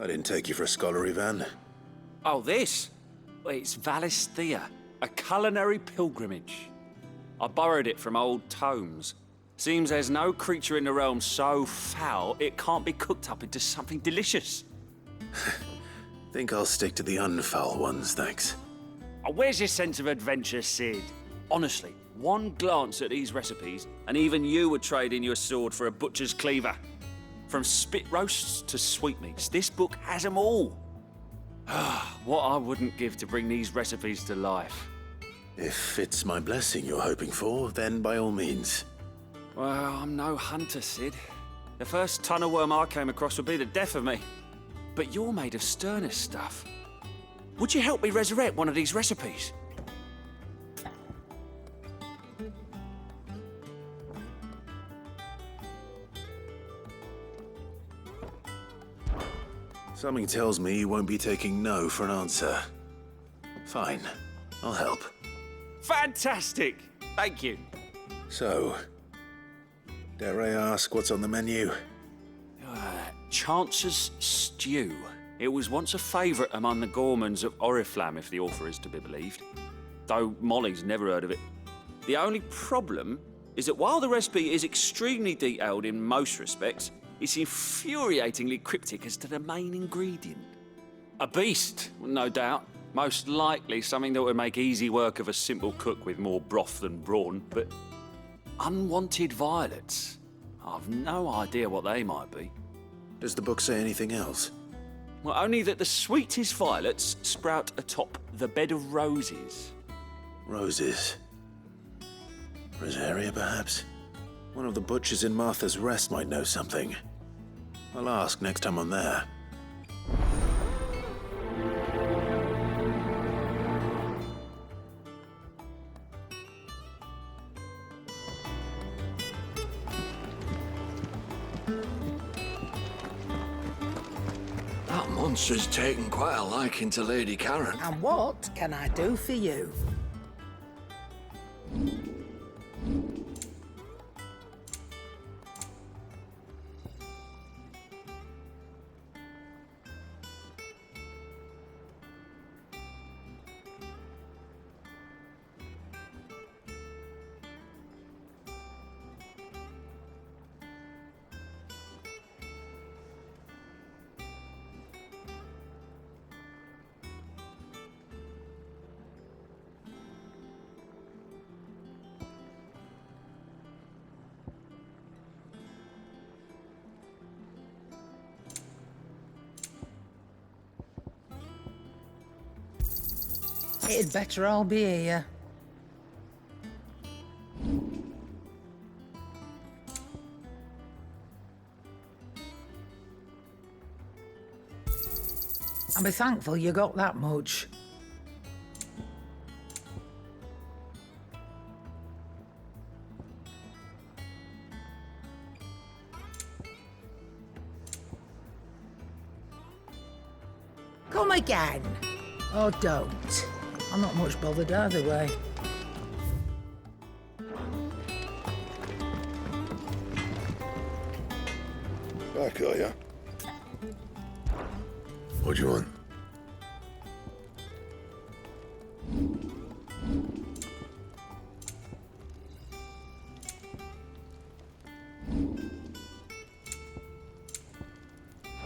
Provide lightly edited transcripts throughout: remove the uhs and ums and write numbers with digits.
I didn't take you for a scholarly van. Oh, this? Well, it's Valisthea, a culinary pilgrimage. I borrowed it from old tomes. Seems there's no creature in the realm so foul it can't be cooked up into something delicious. Think I'll stick to the unfoul ones, thanks. Oh, where's your sense of adventure, Sid? Honestly, one glance at these recipes, and even you would trade in your sword for a butcher's cleaver. From spit roasts to sweetmeats, this book has them all. What I wouldn't give to bring these recipes to life. If it's my blessing you're hoping for, then by all means. Well, I'm no hunter, Sid. The first tunnel worm I came across would be the death of me. But you're made of sterner stuff. Would you help me resurrect one of these recipes? Something tells me you won't be taking no for an answer. Fine, I'll help. Fantastic! Thank you. So, dare I ask what's on the menu? Chance's Stew. It was once a favourite among the gourmands of Oriflamme, if the author is to be believed. Though Molly's never heard of it. The only problem is that while the recipe is extremely detailed in most respects, it's infuriatingly cryptic as to the main ingredient. A beast, no doubt. Most likely something that would make easy work of a simple cook with more broth than brawn, but unwanted violets. I've no idea what they might be. Does the book say anything else? Well, only that the sweetest violets sprout atop the bed of roses. Roses. Rosaria, perhaps? One of the butchers in Martha's Rest might know something. I'll ask next time I'm there. That monster's taken quite a liking to Lady Karen. And what can I do for you? It'd better all be here. I'll be thankful you got that much. Come again. Or don't. I'm not much bothered either way. Back, are ya? What do you want?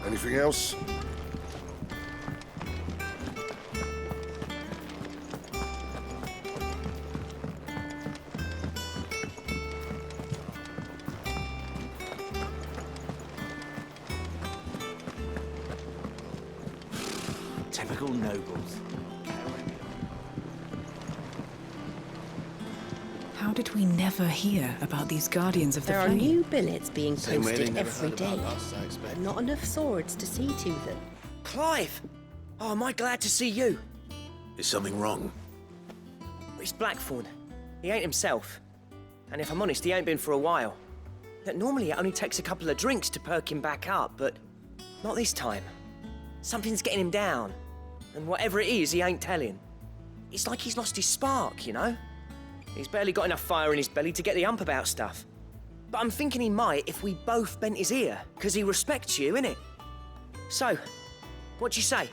Anything else? Typical nobles. How did we never hear about these Guardians of the There are Flame? new billets being Same way they posted never every heard day, about us, I expect. but not enough swords to see to them. Clive! Oh, am I glad to see you? Is something wrong? It's Blackthorn. He ain't himself. And if I'm honest, he ain't been for a while. That normally it only takes a couple of drinks to perk him back up, but not this time. Something's getting him down. And whatever it is, he ain't telling. It's like he's lost his spark, you know? He's barely got enough fire in his belly to get the ump about stuff. But I'm thinking he might if we both bent his ear, because he respects you, innit? So, What do you say?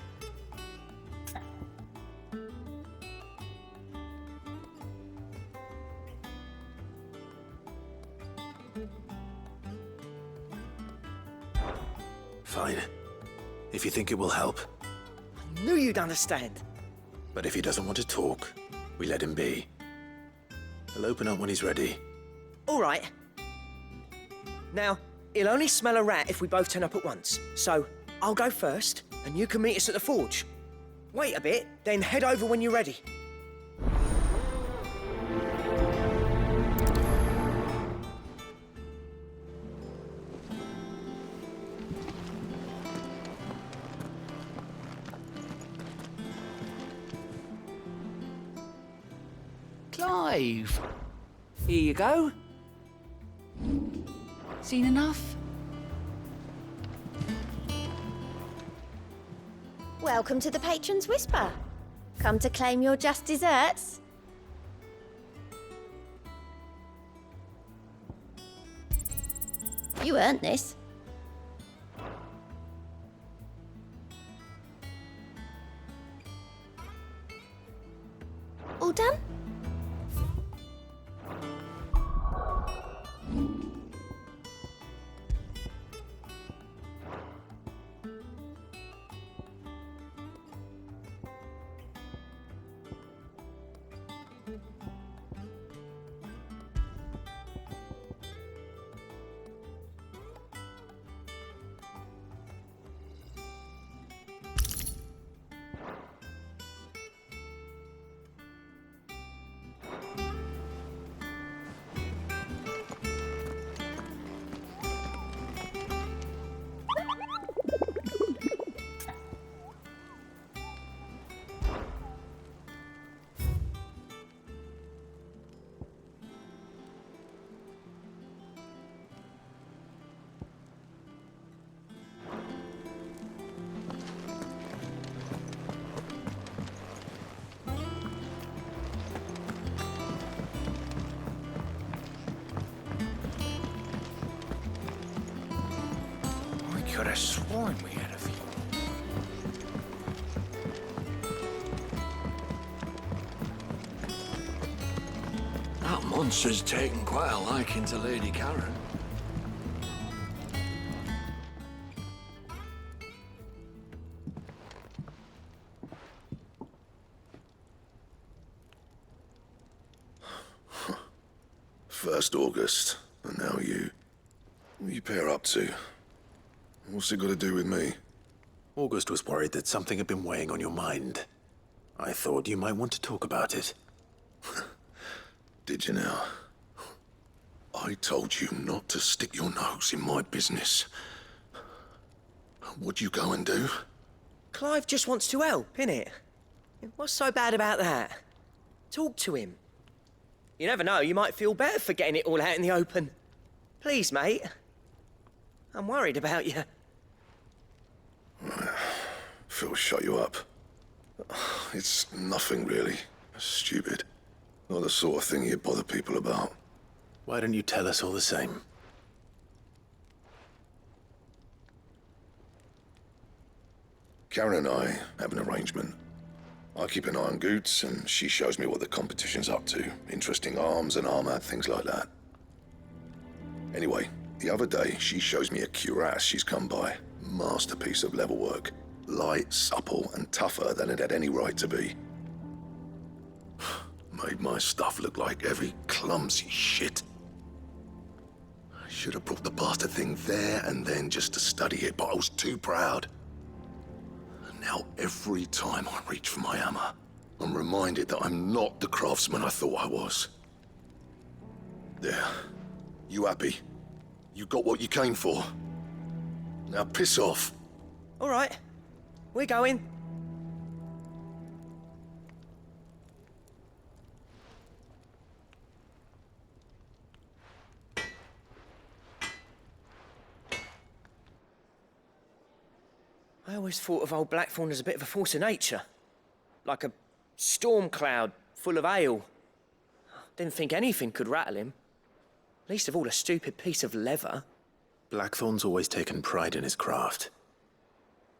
Fine. If you think it will help. I knew you'd understand. But if he doesn't want to talk, we let him be. He'll open up when he's ready. All right. Now, he'll only smell a rat if we both turn up at once. So, I'll go first, and you can meet us at the forge. Wait a bit, then head over when you're ready. Clive, Here you go. Seen enough? Welcome to the Patron's Whisper. Come to claim your just desserts? You earned this. All done? I could have sworn we had a few. That monster's taken quite a liking to Lady Karen. First August, and now you. What are you pair up to? What's it got to do with me? August was worried that something had been weighing on your mind. I thought you might want to talk about it. Did you now? I told you not to stick your nose in my business. What'd you go and do? Clive just wants to help, innit? What's so bad about that? Talk to him. You never know, you might feel better for getting it all out in the open. Please, mate. I'm worried about you. Phil shut you up. It's nothing really. Stupid. Not the sort of thing you bother people about. Why don't you tell us all the same? Karen and I have an arrangement. I keep an eye on Goots, and she shows me what the competition's up to. Interesting arms and armor, things like that. Anyway, the other day, she shows me a cuirass she's come by. Masterpiece of level work. Light, supple, and tougher than it had any right to be. Made my stuff look like every clumsy shit. I should have brought the bastard thing there and then just to study it, but I was too proud. And now every time I reach for my hammer, I'm reminded that I'm not the craftsman I thought I was. There. You happy? You got what you came for? Now piss off. All right, we're going. I always thought of old Blackthorn as a bit of a force of nature. Like a storm cloud full of ale. Didn't think anything could rattle him. Least of all a stupid piece of leather. Blackthorn's always taken pride in his craft.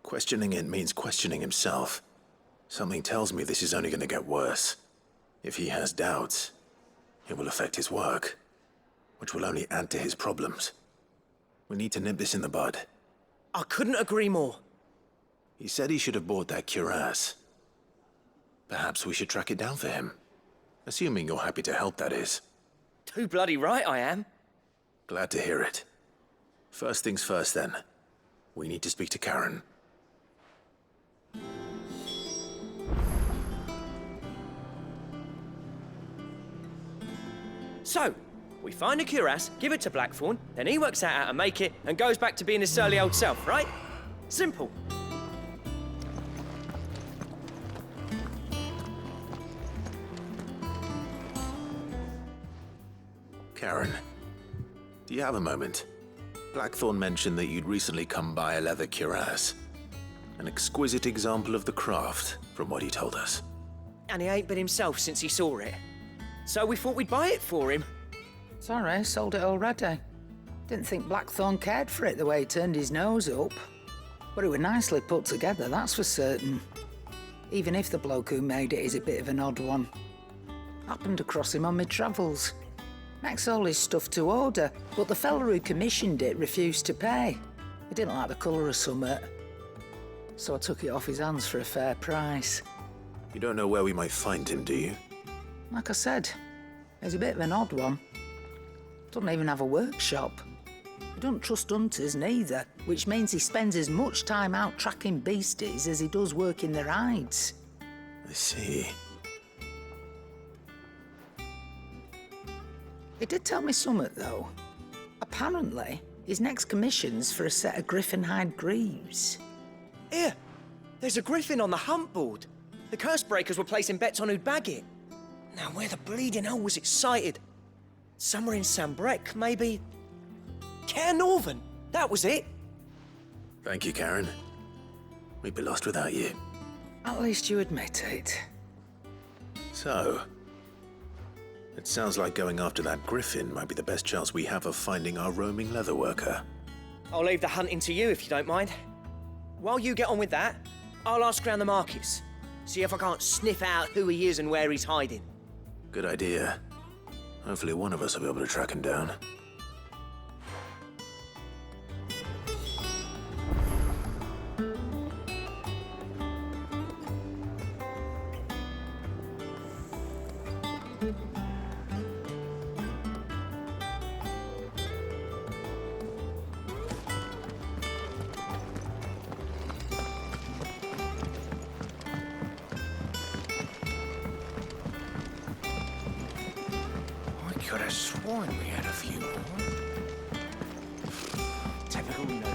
Questioning it means questioning himself. Something tells me this is only going to get worse. If he has doubts, it will affect his work, which will only add to his problems. We need to nip this in the bud. I couldn't agree more. He said he should have bought that cuirass. Perhaps we should track it down for him. Assuming you're happy to help, that is. Too bloody right I am. Glad to hear it. First things first, then. We need to speak to Karen. So, we find a cuirass, give it to Blackthorn, then he works out how to make it and goes back to being his surly old self, right? Simple. Karen, do you have a moment? Blackthorn mentioned that you'd recently come by a leather cuirass. An exquisite example of the craft, from what he told us. And he ain't been himself since he saw it. So we thought we'd buy it for him. Sorry, sold it already. Didn't think Blackthorn cared for it the way he turned his nose up. But it was nicely put together, that's for certain. Even if the bloke who made it is a bit of an odd one. Happened across him on my travels. Makes all his stuff to order, but the fella who commissioned it refused to pay. He didn't like the colour of summit. So I took it off his hands for a fair price. You don't know where we might find him, do you? Like I said, he's a bit of an odd one. Doesn't even have a workshop. He doesn't trust hunters neither, which means he spends as much time out tracking beasties as he does working their hides. I see. He did tell me something, though. Apparently, his next commission's for a set of griffin hide greaves. Here, there's a griffin on the hunt board. The curse breakers were placing bets on who'd bag it. Now, where the bleeding hell was it sighted? Somewhere in Sambrec, maybe? Care Northern, that was it. Thank you, Karen. We'd be lost without you. At least you admit it. So, it sounds like going after that griffin might be the best chance we have of finding our roaming leather worker. I'll leave the hunting to you if you don't mind. While you get on with that, I'll ask around the markets. See if I can't sniff out who he is and where he's hiding. Good idea. Hopefully one of us will be able to track him down. I could have sworn we had a few more. Typical nobles.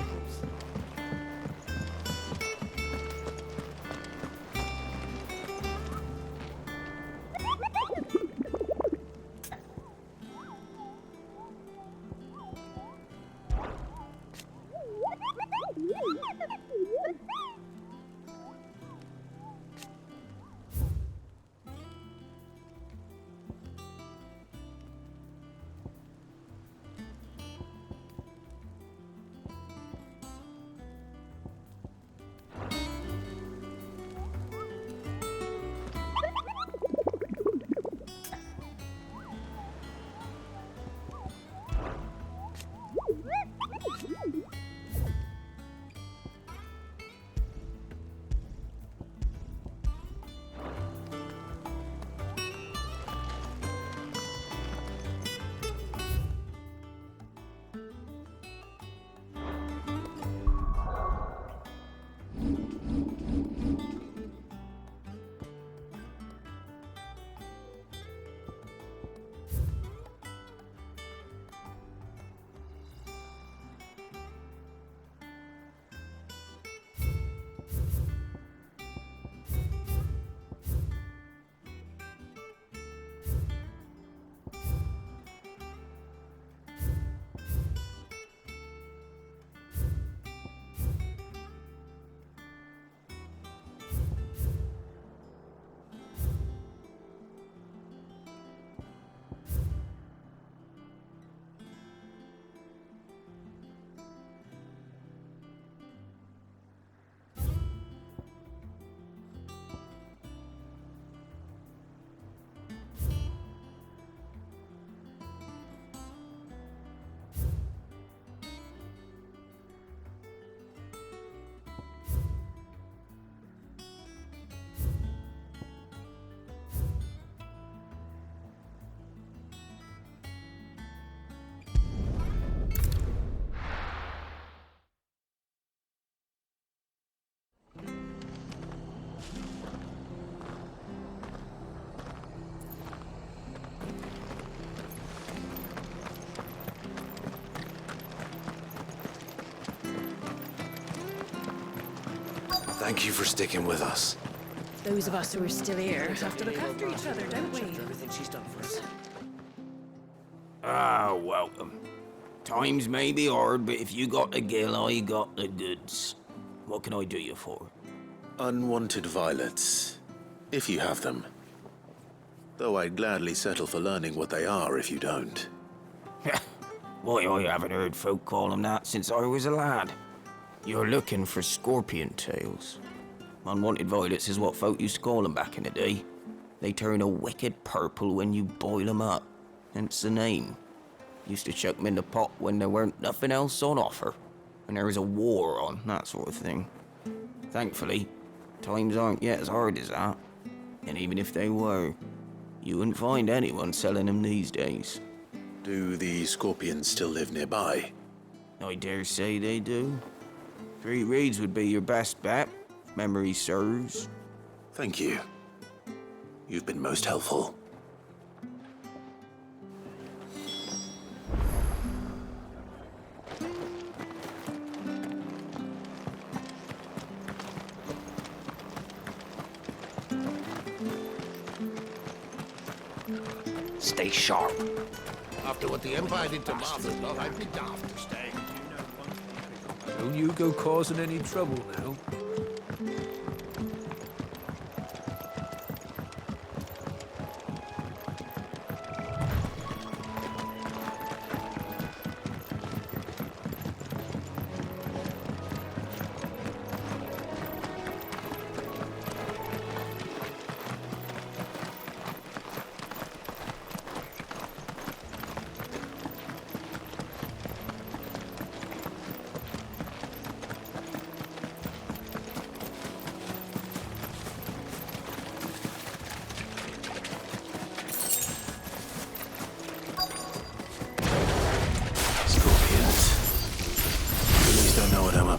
Thank you for sticking with us. Those of us who are still here have to look after each other, don't we? Everything she's done for us. Ah, welcome. Times may be hard, but if you got the gill, I got the goods. What can I do you for? Unwanted violets, if you have them. Though I'd gladly settle for learning what they are if you don't. Why, I haven't heard folk call them that since I was a lad. You're looking for scorpion tails. Unwanted violets is what folk used to call them back in the day. They turn a wicked purple when you boil them up. Hence the name. Used to chuck them in the pot when there weren't nothing else on offer. When there was a war on, that sort of thing. Thankfully, times aren't yet as hard as that. And even if they were, you wouldn't find anyone selling them these days. Do the scorpions still live nearby? I dare say they do. 3 reeds would be your best bet, if memory serves. Thank you. You've been most helpful. Stay sharp. After what the Empire did to Martha's lot, I'd be daft to stay. Don't you go causing any trouble now.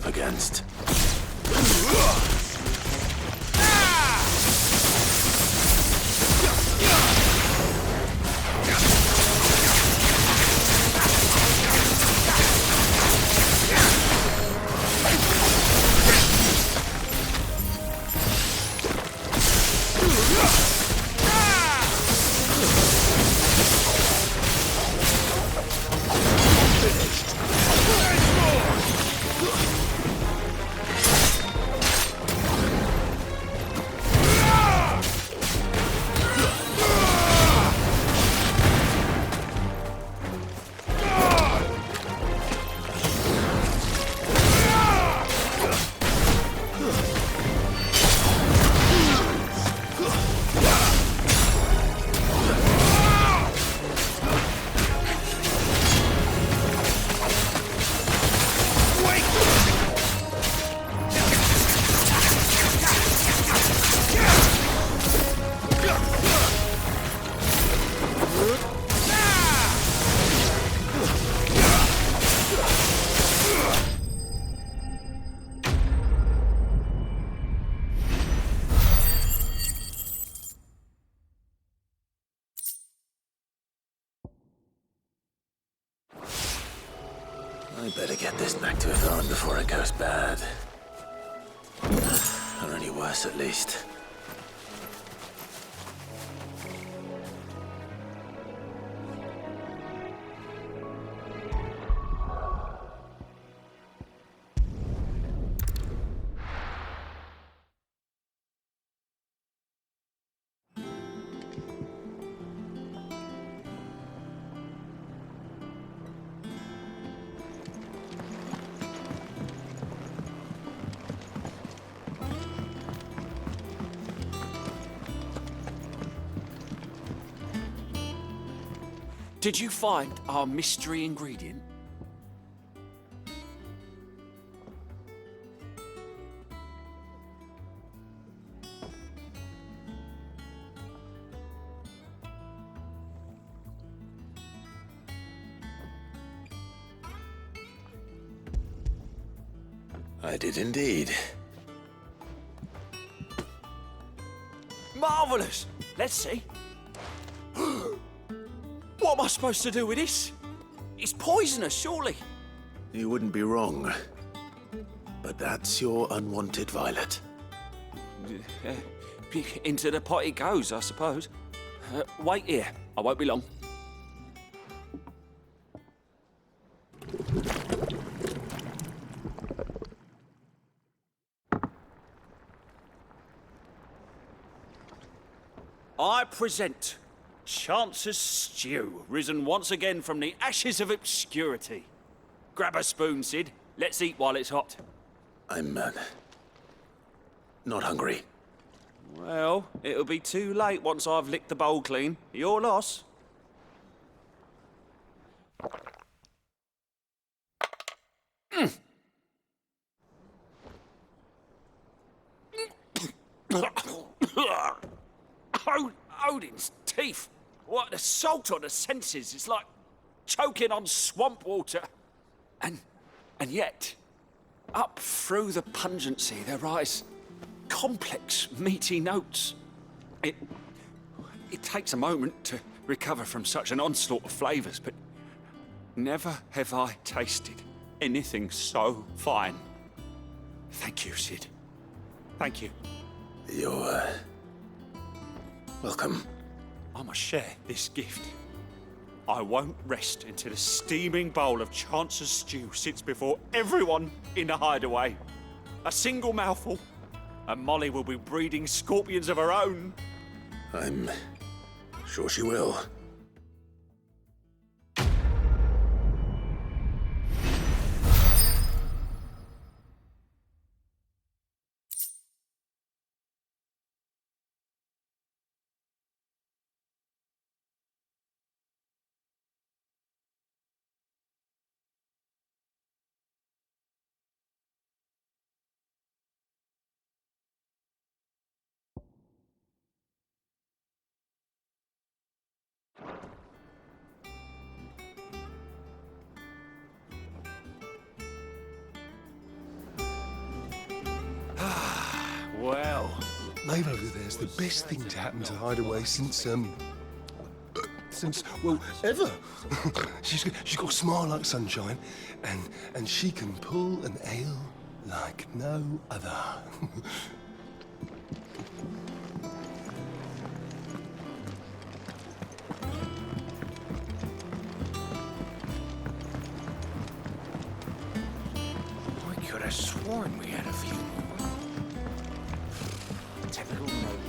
Against. I better get this back to Yvonne before it goes bad. Or any worse, at least. Did you find our mystery ingredient? I did indeed. Marvellous! Let's see. What am I supposed to do with this? It's poisonous, surely. You wouldn't be wrong. But that's your unwanted violet. Into the pot it goes, I suppose. Wait here. I won't be long. I present Chance's Stew, risen once again from the ashes of obscurity. Grab a spoon, Sid. Let's eat while it's hot. I'm, not hungry. Well, it'll be too late once I've licked the bowl clean. Your loss. Odin's teeth. What, the salt on the senses. It's like choking on swamp water. And yet, up through the pungency, there rise complex, meaty notes. It takes a moment to recover from such an onslaught of flavours, but never have I tasted anything so fine. Thank you, Sid. Thank you. You're, welcome. I must share this gift. I won't rest until a steaming bowl of Chance's stew sits before everyone in the hideaway. A single mouthful, and Molly will be breeding scorpions of her own. I'm sure she will. Well, Maeve over there's the best thing to happen to Hideaway since, well, ever. she's got a smile like sunshine, and she can pull an ale like no other. I could have sworn we had a few more. Typical nobles.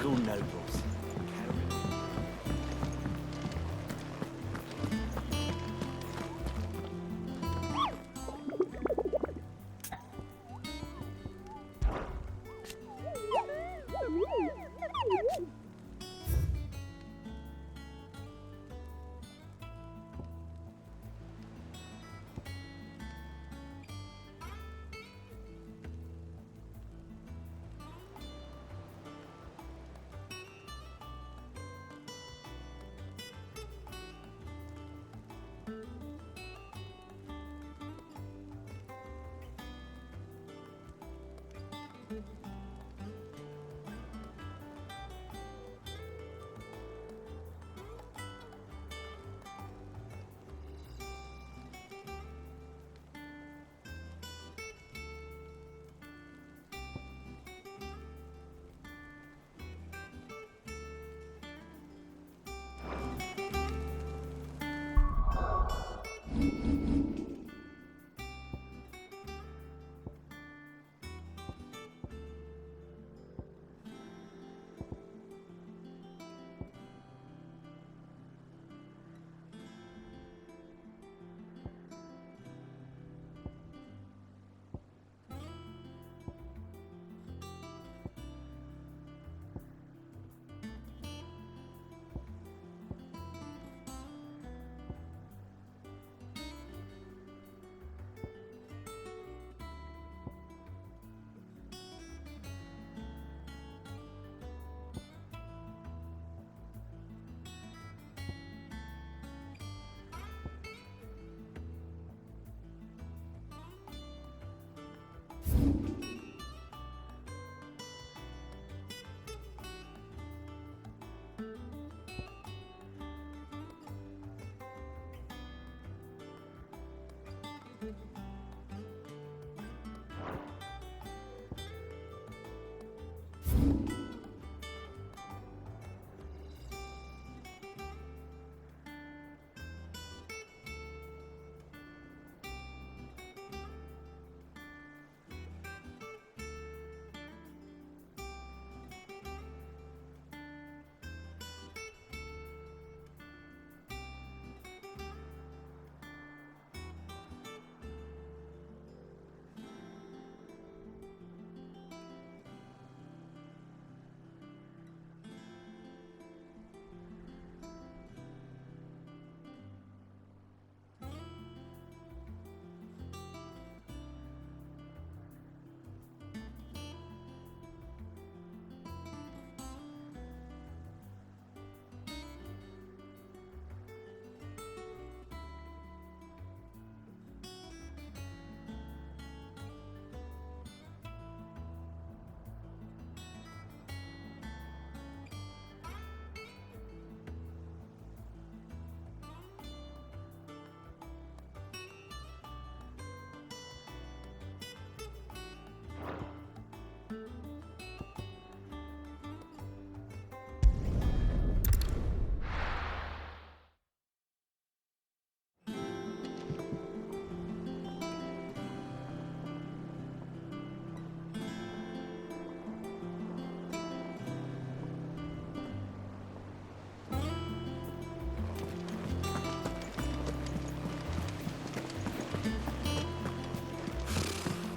Typical nobles.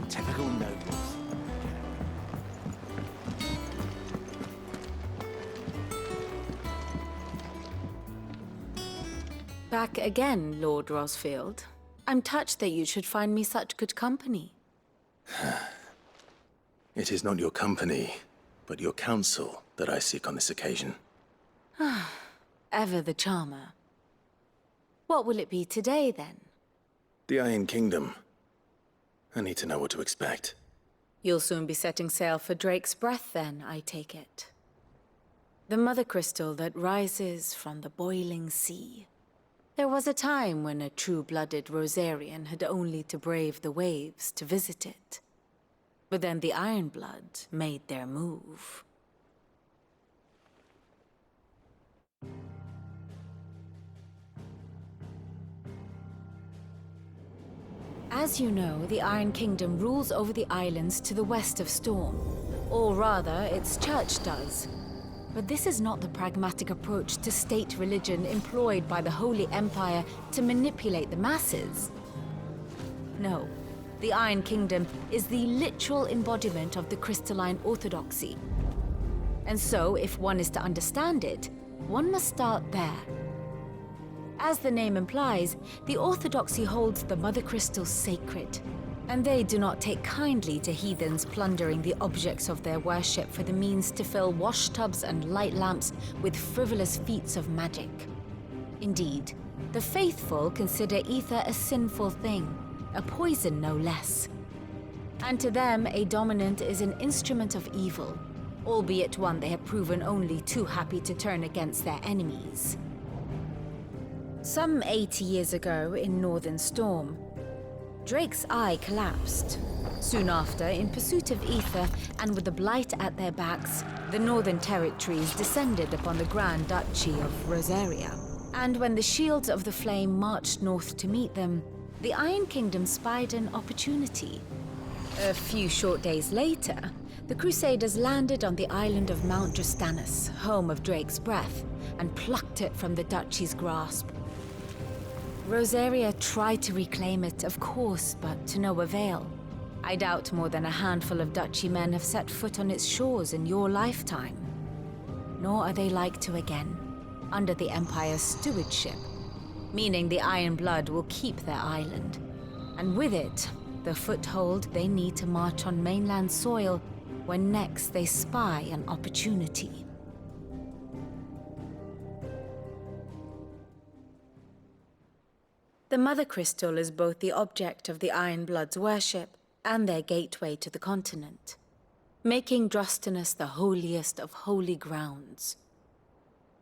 Typical nobles. Back again, Lord Rosfield. I'm touched that you should find me such good company. It is not your company, but your counsel that I seek on this occasion. Ever the charmer. What will it be today, then? The Iron Kingdom. I need to know what to expect. You'll soon be setting sail for Drake's Breath, then, I take it. The mother crystal that rises from the boiling sea. There was a time when a true-blooded Rosarian had only to brave the waves to visit it. But then the Ironblood made their move. As you know, the Iron Kingdom rules over the islands to the west of Storm. Or rather, its church does. But this is not the pragmatic approach to state religion employed by the Holy Empire to manipulate the masses. No, the Iron Kingdom is the literal embodiment of the crystalline orthodoxy. And so, if one is to understand it, one must start there. As the name implies, the orthodoxy holds the Mother Crystal sacred, and they do not take kindly to heathens plundering the objects of their worship for the means to fill washtubs and light lamps with frivolous feats of magic. Indeed, the faithful consider ether a sinful thing, a poison no less. And to them, a dominant is an instrument of evil, albeit one they have proven only too happy to turn against their enemies. Some 80 years ago in Northern Storm, Drake's eye collapsed. Soon after, in pursuit of ether and with the blight at their backs, the Northern Territories descended upon the Grand Duchy of Rosaria. And when the Shields of the Flame marched north to meet them, the Iron Kingdom spied an opportunity. A few short days later, the Crusaders landed on the island of Mount Drastanus, home of Drake's breath, and plucked it from the duchy's grasp. Rosaria tried to reclaim it, of course, but to no avail. I doubt more than a handful of duchy men have set foot on its shores in your lifetime. Nor are they like to again, under the Empire's stewardship, meaning the Iron Blood will keep their island, and with it, the foothold they need to march on mainland soil when next they spy an opportunity. The Mother Crystal is both the object of the Iron Blood's worship and their gateway to the continent, making Drastanus the holiest of holy grounds,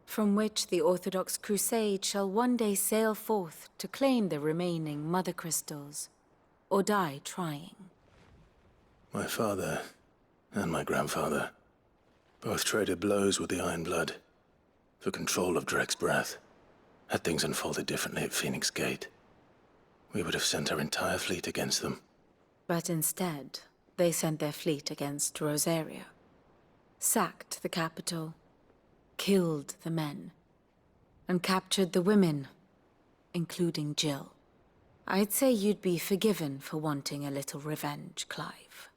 from which the Orthodox Crusade shall one day sail forth to claim the remaining Mother Crystals, or die trying. My father and my grandfather both traded blows with the Iron Blood for control of Drake's breath. Had things unfolded differently at Phoenix Gate, we would have sent our entire fleet against them. But instead, they sent their fleet against Rosaria, sacked the capital, killed the men, and captured the women, including Jill. I'd say you'd be forgiven for wanting a little revenge, Clive.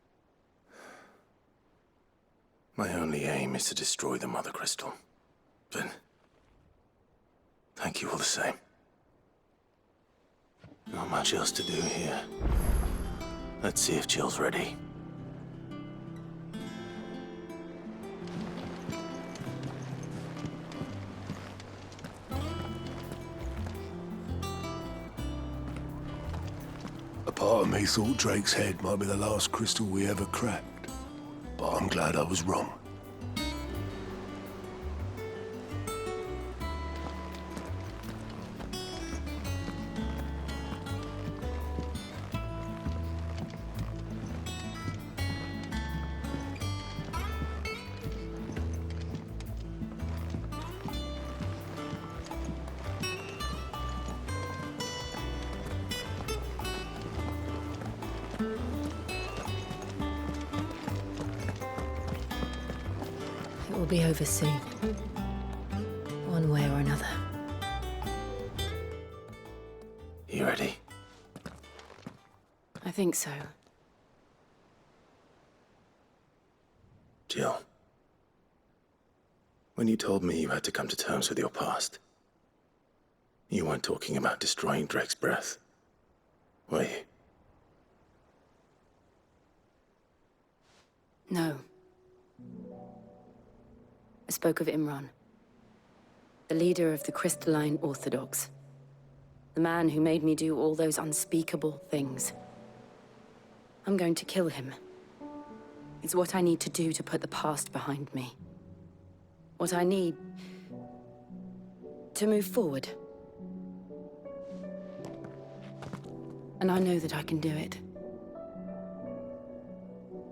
My only aim is to destroy the Mother Crystal. But thank you all the same. Not much else to do here. Let's see if Jill's ready. A part of me thought Drake's head might be the last crystal we ever cracked, but I'm glad I was wrong. It will be over soon, one way or another. You ready? I think so. Jill, when you told me you had to come to terms with your past, you weren't talking about destroying Drake's breath, were you? No. I spoke of Imran, the leader of the Crystalline Orthodox. The man who made me do all those unspeakable things. I'm going to kill him. It's what I need to do to put the past behind me. What I need to move forward. And I know that I can do it.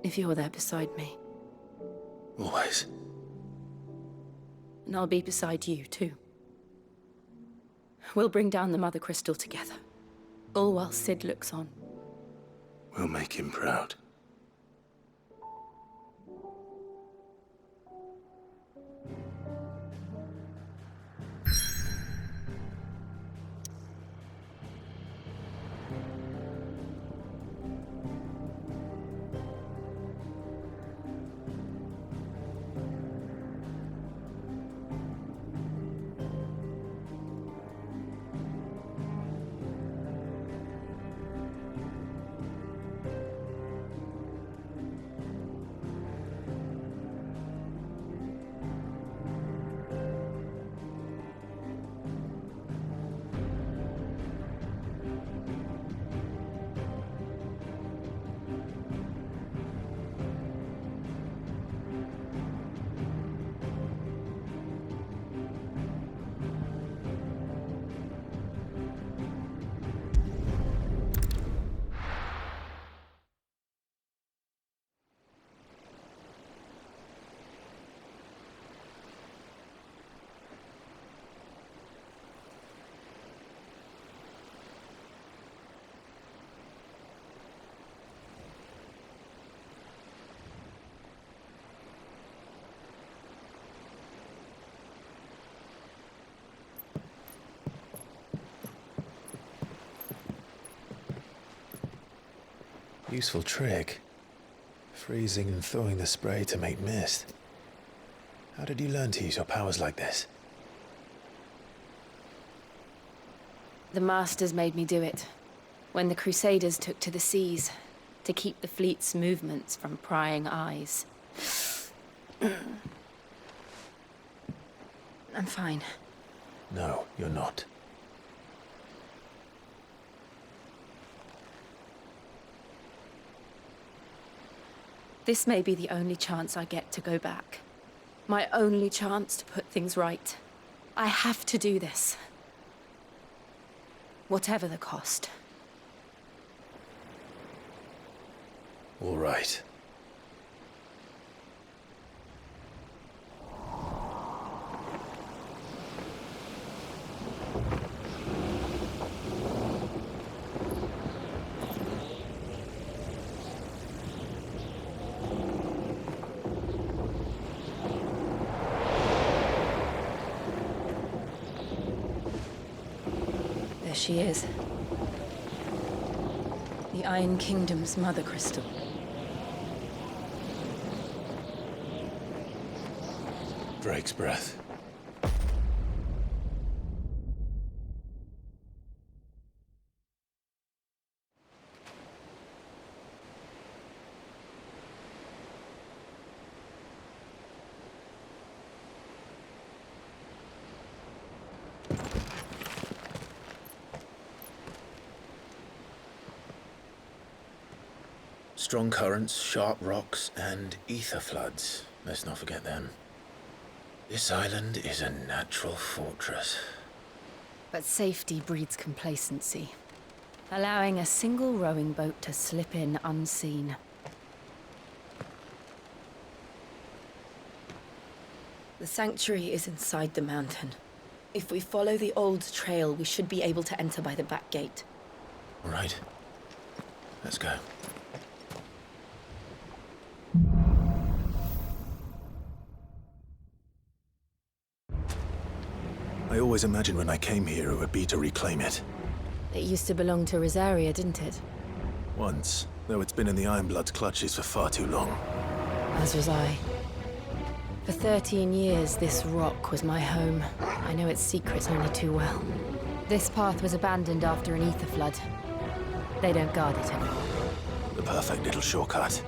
If you're there beside me. Always. And I'll be beside you, too. We'll bring down the Mother Crystal together. All while Sid looks on. We'll make him proud. Useful trick. Freezing and thawing the spray to make mist. How did you learn to use your powers like this? The Masters made me do it. When the Crusaders took to the seas, to keep the fleet's movements from prying eyes. I'm fine. No, you're not. This may be the only chance I get to go back. My only chance to put things right. I have to do this. Whatever the cost. All right. There she is. The Iron Kingdom's Mother Crystal. Drake's breath. Strong currents, sharp rocks, and ether floods. Let's not forget them. This island is a natural fortress. But safety breeds complacency, allowing a single rowing boat to slip in unseen. The sanctuary is inside the mountain. If we follow the old trail, we should be able to enter by the back gate. All right. Let's go. I always imagined when I came here it would be to reclaim it. It used to belong to Rosaria, didn't it? Once, though it's been in the Ironblood's clutches for far too long. As was I. For 13 years, this rock was my home. I know its secrets only too well. This path was abandoned after an ether flood. They don't guard it anymore. The perfect little shortcut.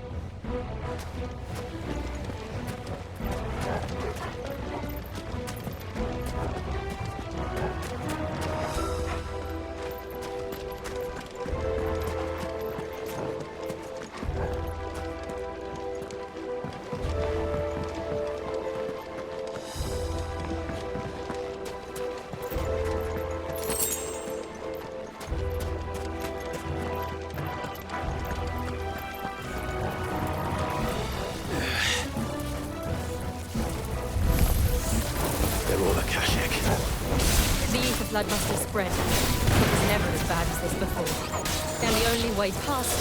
Blood must have spread. It was never as bad as this before. And the only way past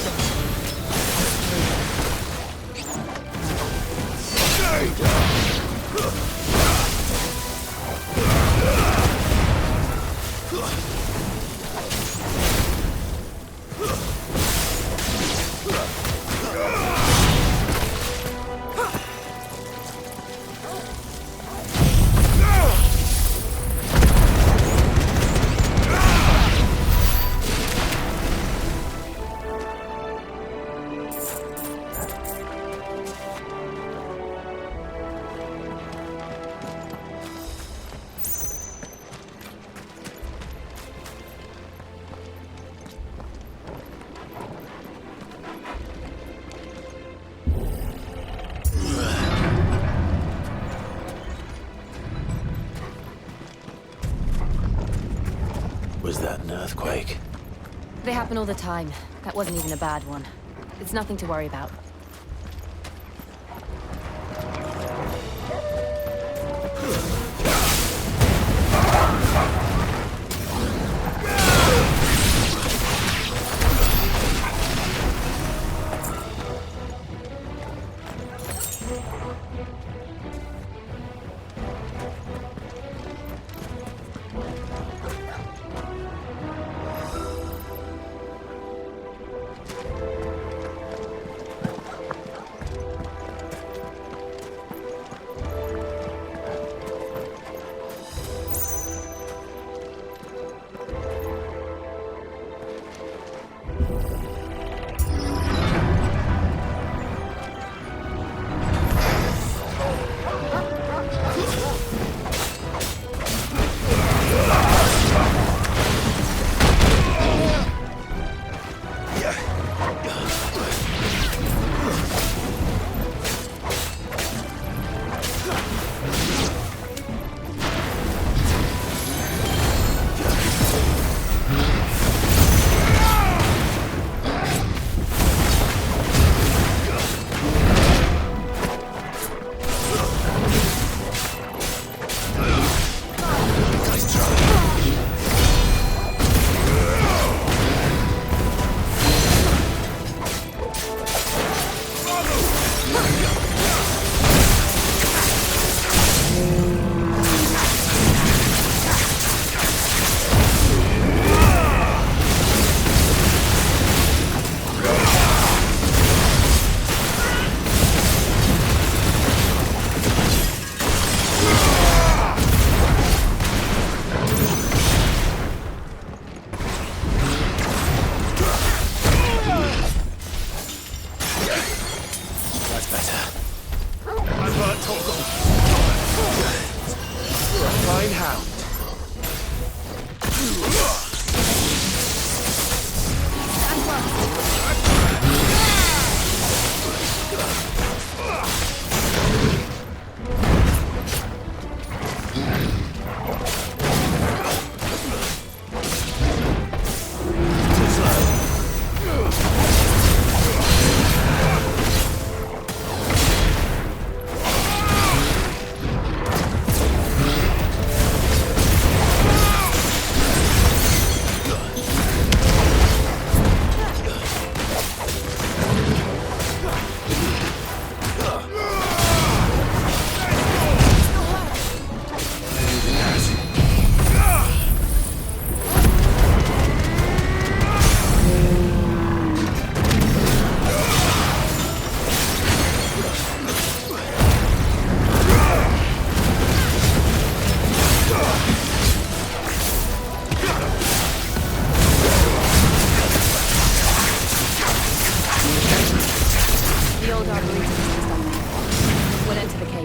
Was that an earthquake? They happen all the time. That wasn't even a bad one. It's nothing to worry about.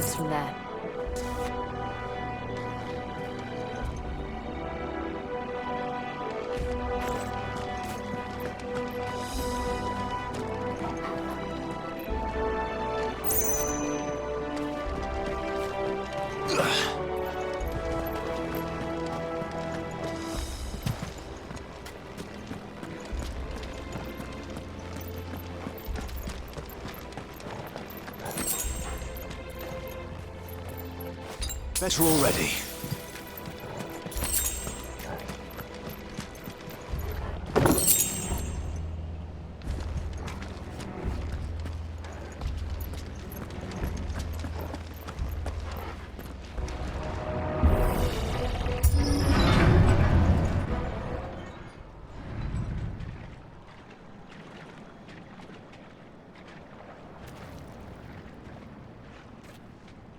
goes from there. Better already.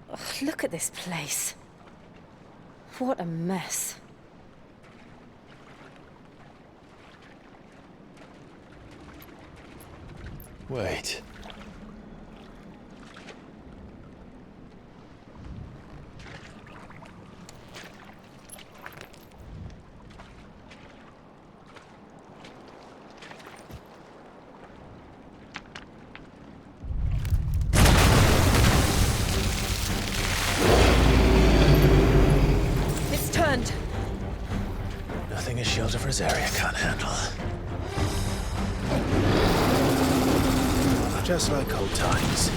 Ugh, look at this place. What a mess. Wait. It's turned. Nothing a shelter for his area can't handle. Just like old times.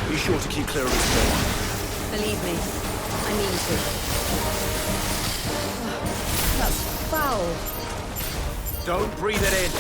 Be sure to keep clear of his door. Believe me, I mean to. That's foul. Don't breathe it in.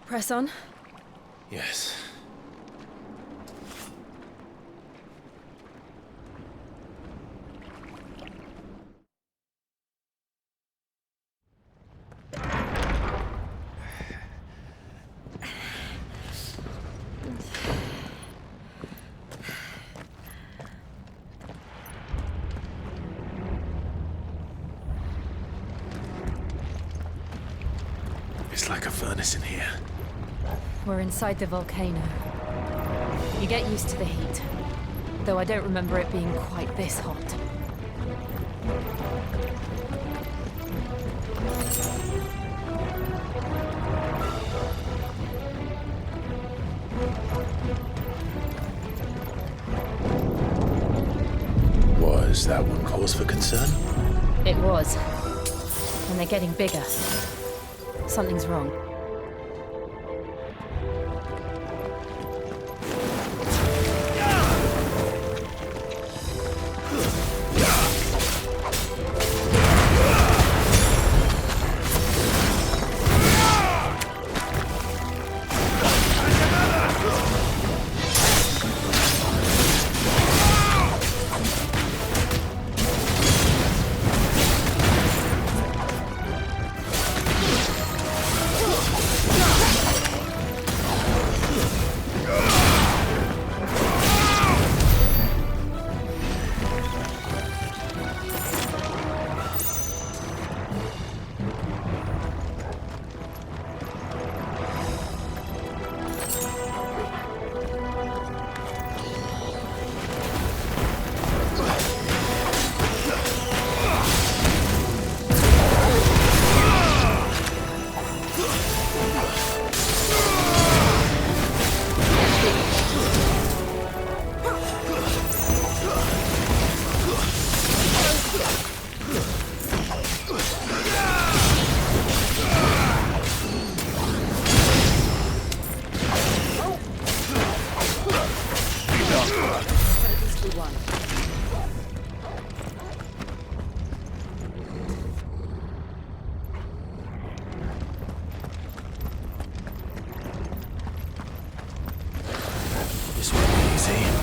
Press on. Yes. It's like a furnace in here. We're inside the volcano. You get used to the heat, though I don't remember it being quite this hot. Was that one cause for concern? It was. And they're getting bigger. Something's wrong. This won't be easy.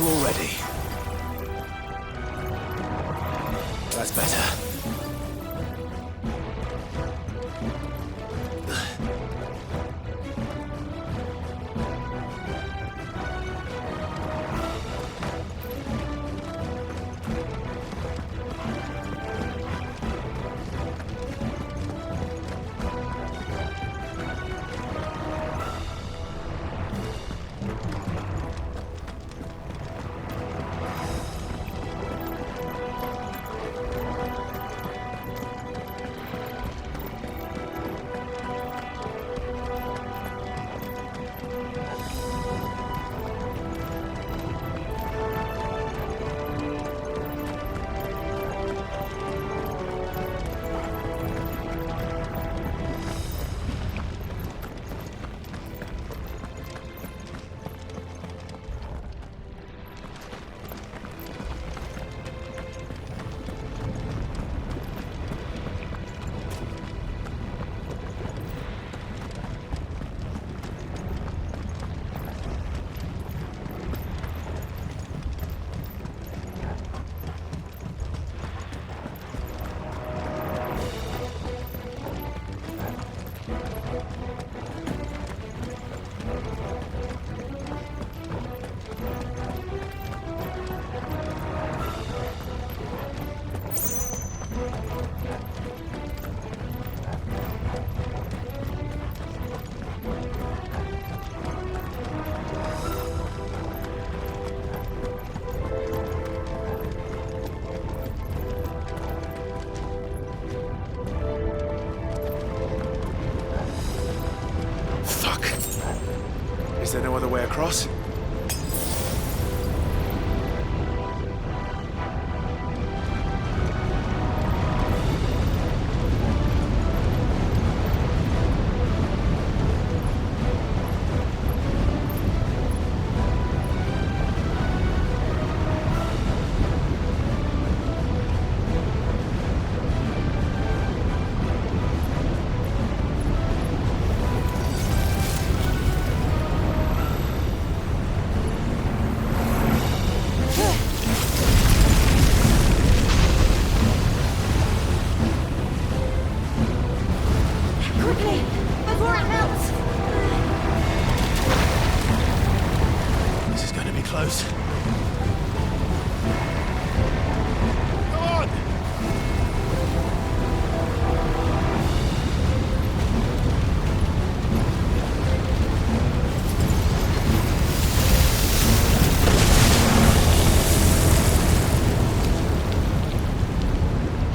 already. That's better. Is there no other way across?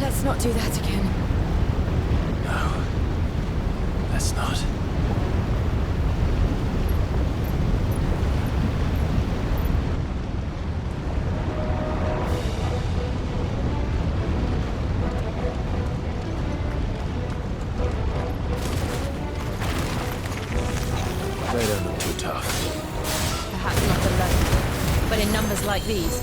Let's not do that again. No. Let's not. They don't look too tough. Perhaps not alone, but in numbers like these.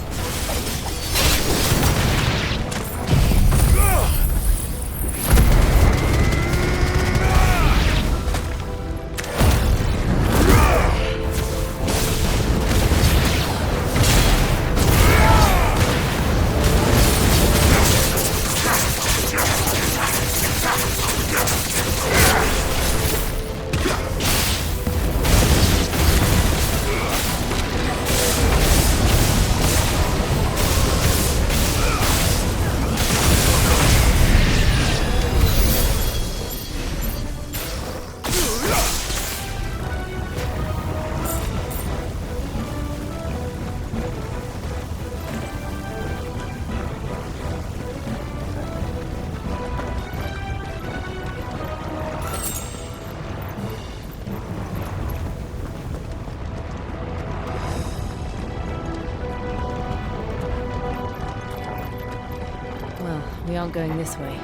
We aren't going this way.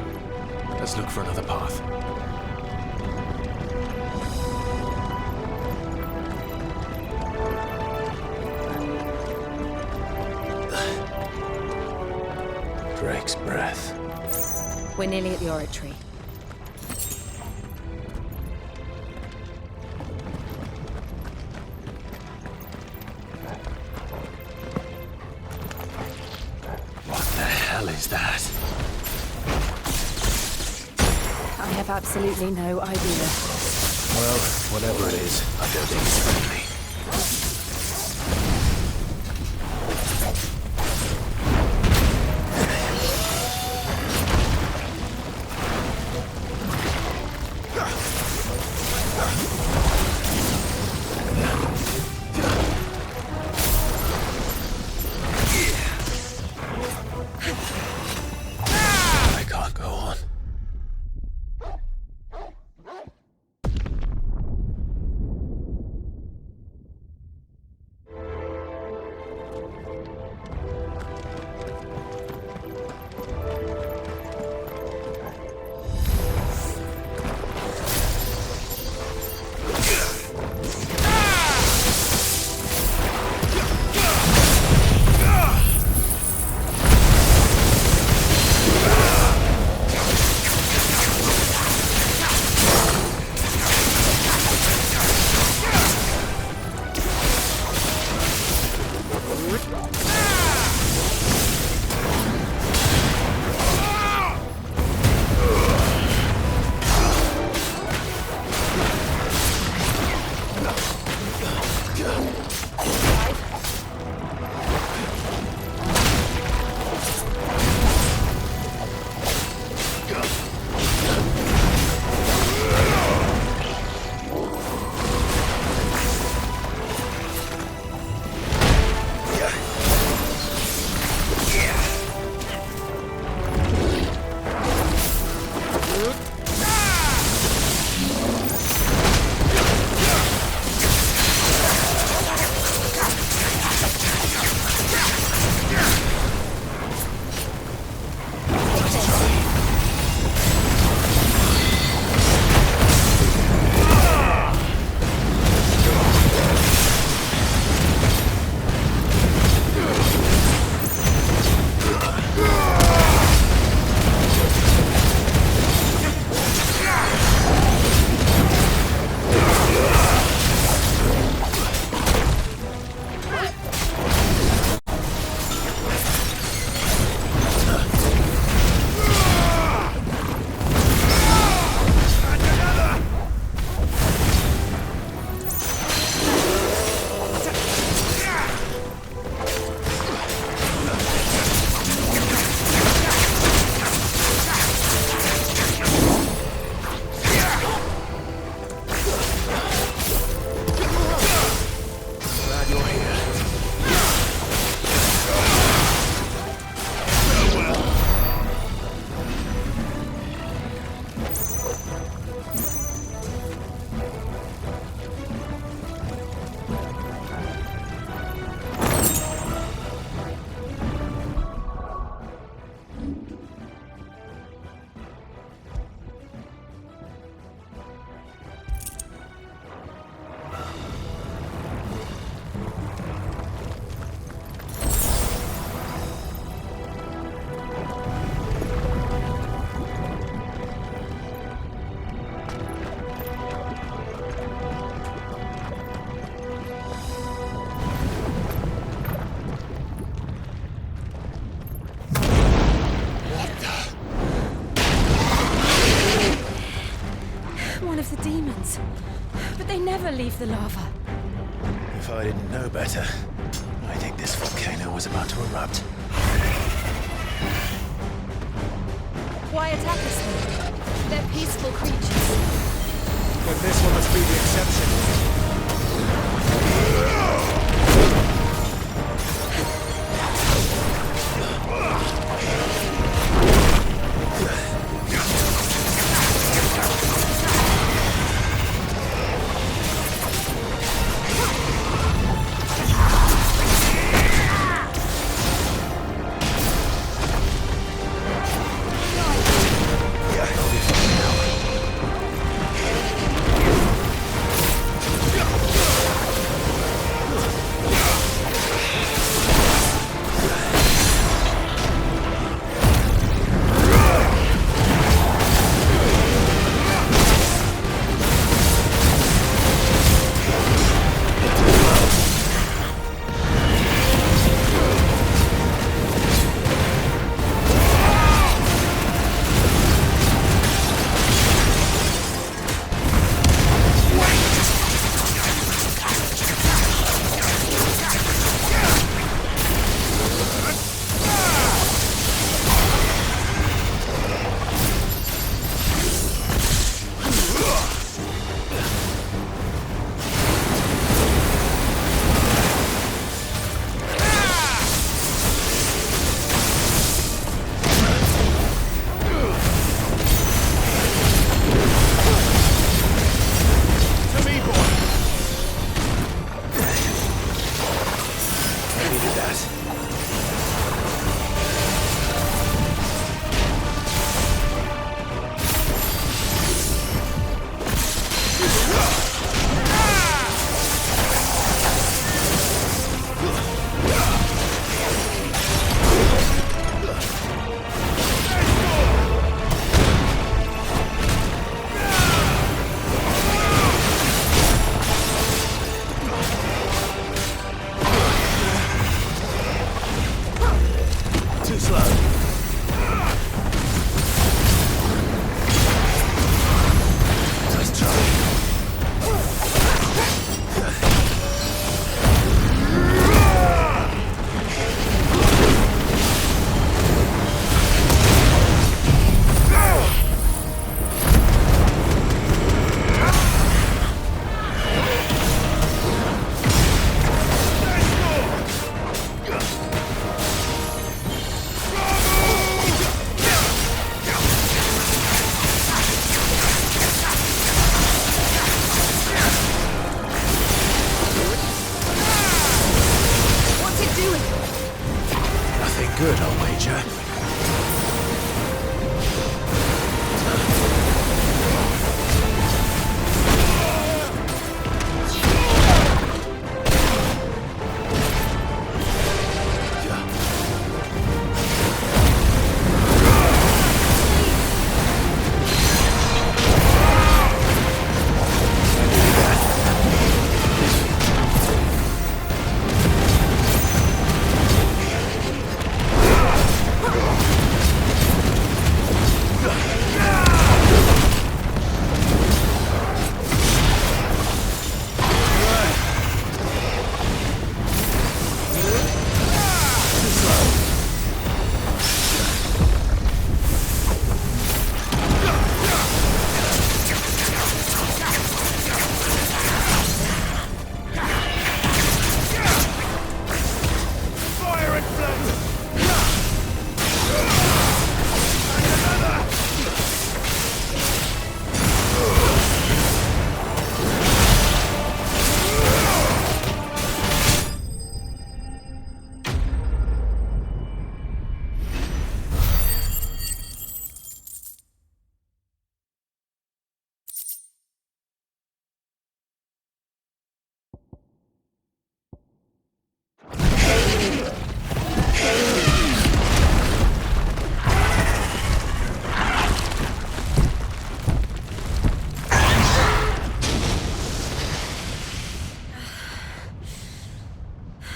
Let's look for another path. Drake's breath. We're nearly at the oratory. hell is that? I have absolutely no idea. Well, whatever it is, I don't think it's friendly. I can't go on. demons. But they never leave the lava. If I didn't know better, I think this volcano was about to erupt. Why attack us then? They're peaceful creatures. But this one must be the exception. Good, I'll wager.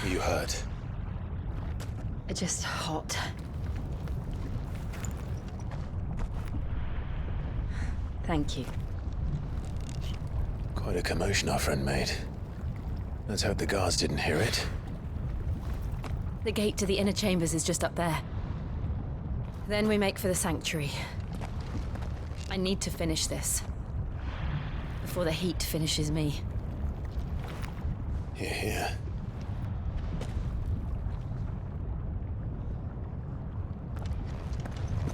You hurt? Just hot. Thank you. Quite a commotion our friend made. Let's hope the guards didn't hear it. The gate to the inner chambers is just up there. Then we make for the sanctuary. I need to finish this. Before the heat finishes me. Hear, hear.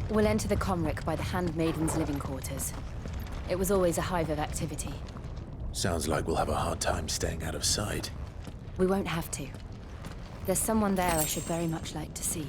We'll enter the Comric by the Handmaiden's living quarters. It was always a hive of activity. Sounds like we'll have a hard time staying out of sight. We won't have to. There's someone there I should very much like to see.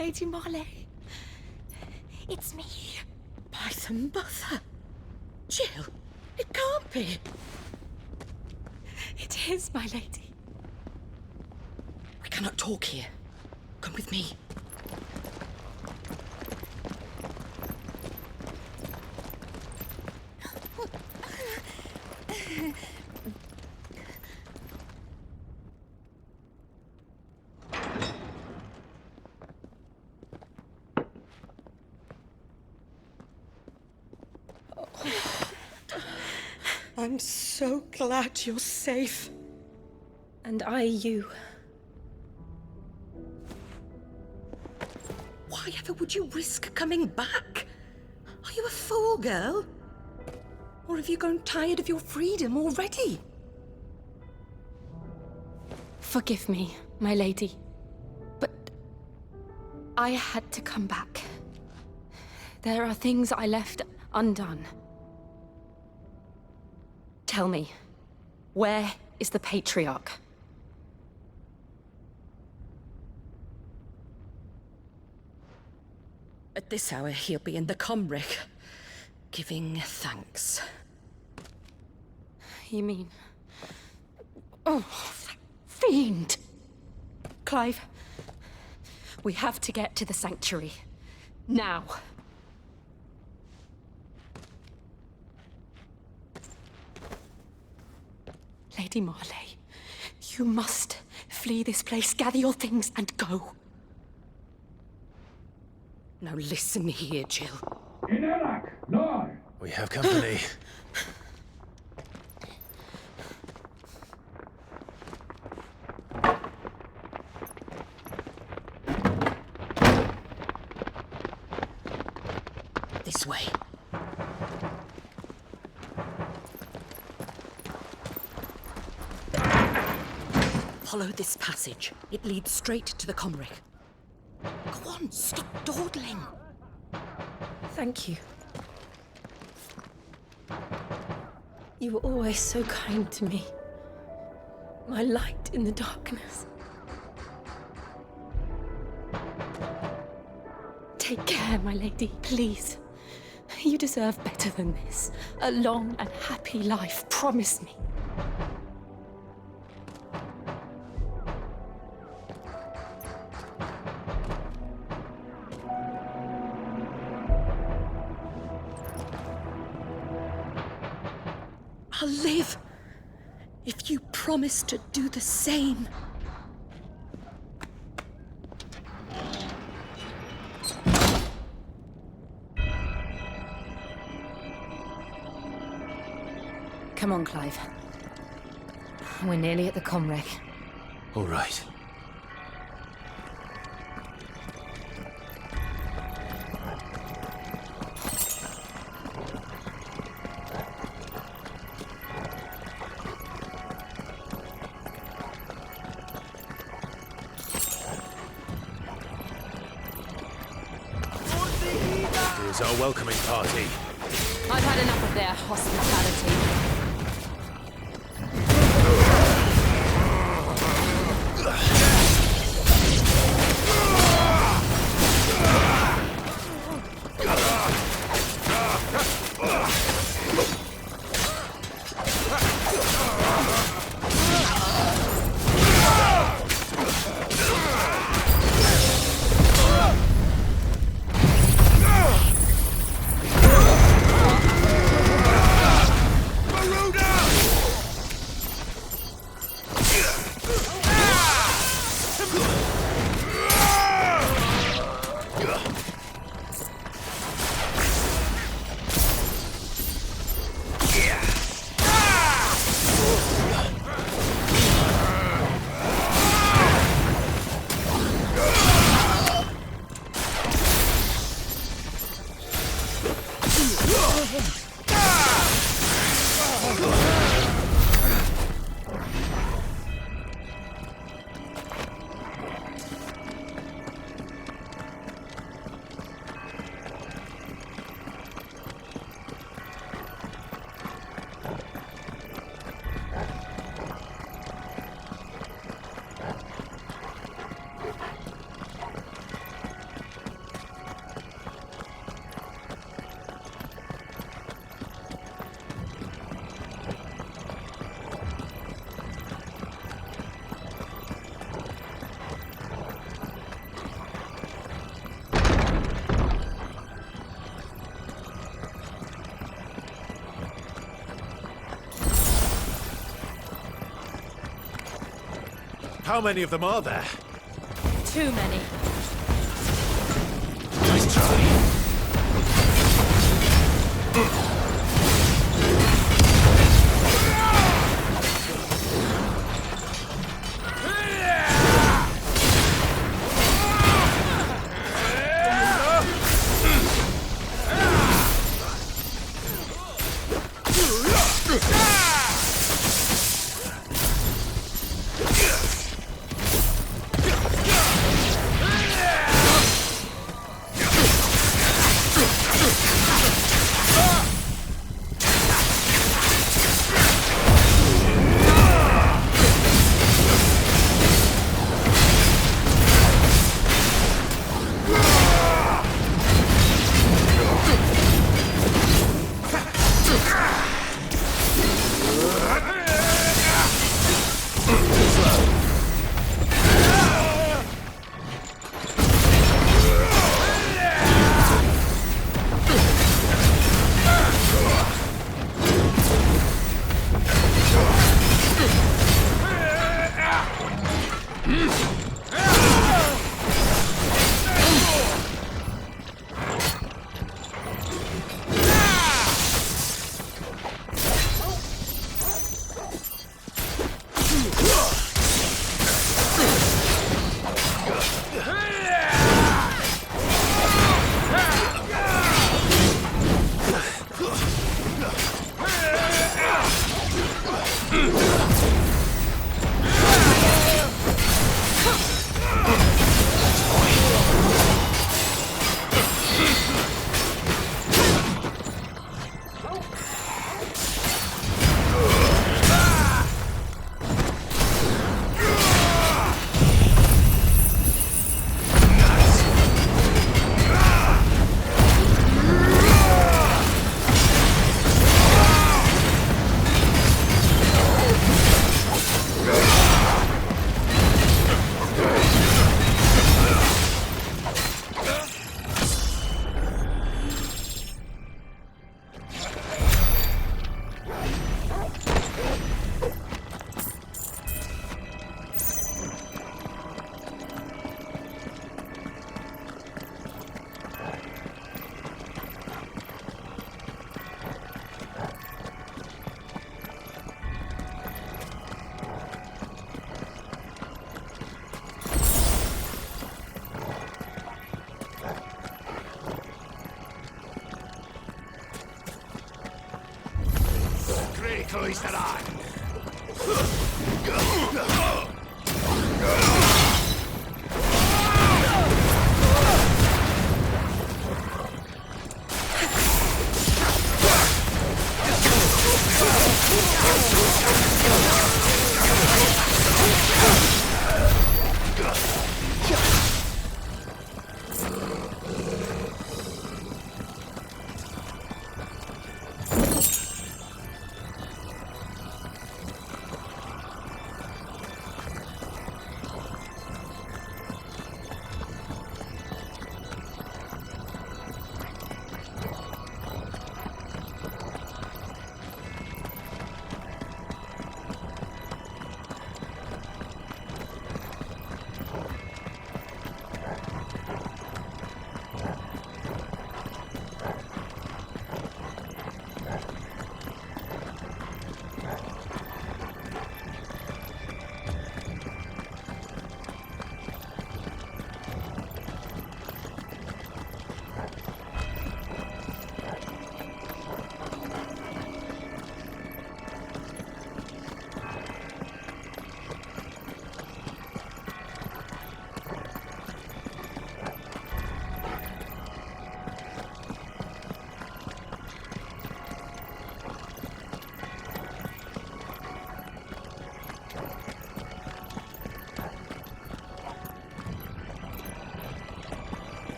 Lady Marley. It's me. By the mother. Jill, it can't be. It is, my lady. We cannot talk here. Come with me. I'm so glad you're safe. And I you. Why ever would you risk coming back? Are you a fool, girl? Or have you grown tired of your freedom already? Forgive me, my lady. But I had to come back. There are things I left undone. Tell me, where is the Patriarch? At this hour, he'll be in the Comric, giving thanks. You mean... Oh, fiend! Clive, we have to get to the sanctuary. Now. Lady Marley, you must flee this place, gather your things, and go. Now listen here, Jill. We have company. This way. Follow this passage. It leads straight to the Comric. Go on, stop dawdling. Thank you. You were always so kind to me. My light in the darkness. Take care, my lady, please. You deserve better than this. A long and happy life, promise me. I'll live if you promise to do the same. Come on, Clive. We're nearly at the Comric. All right. Here's our welcoming party. I've had enough of their hospitality. How many of them are there? Too many. Nice try.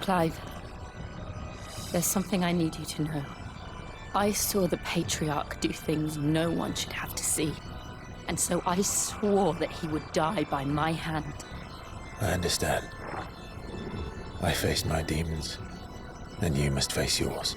Clive, there's something I need you to know. I saw the Patriarch do things no one should have to see. And so I swore that he would die by my hand. I understand. I faced my demons, and you must face yours.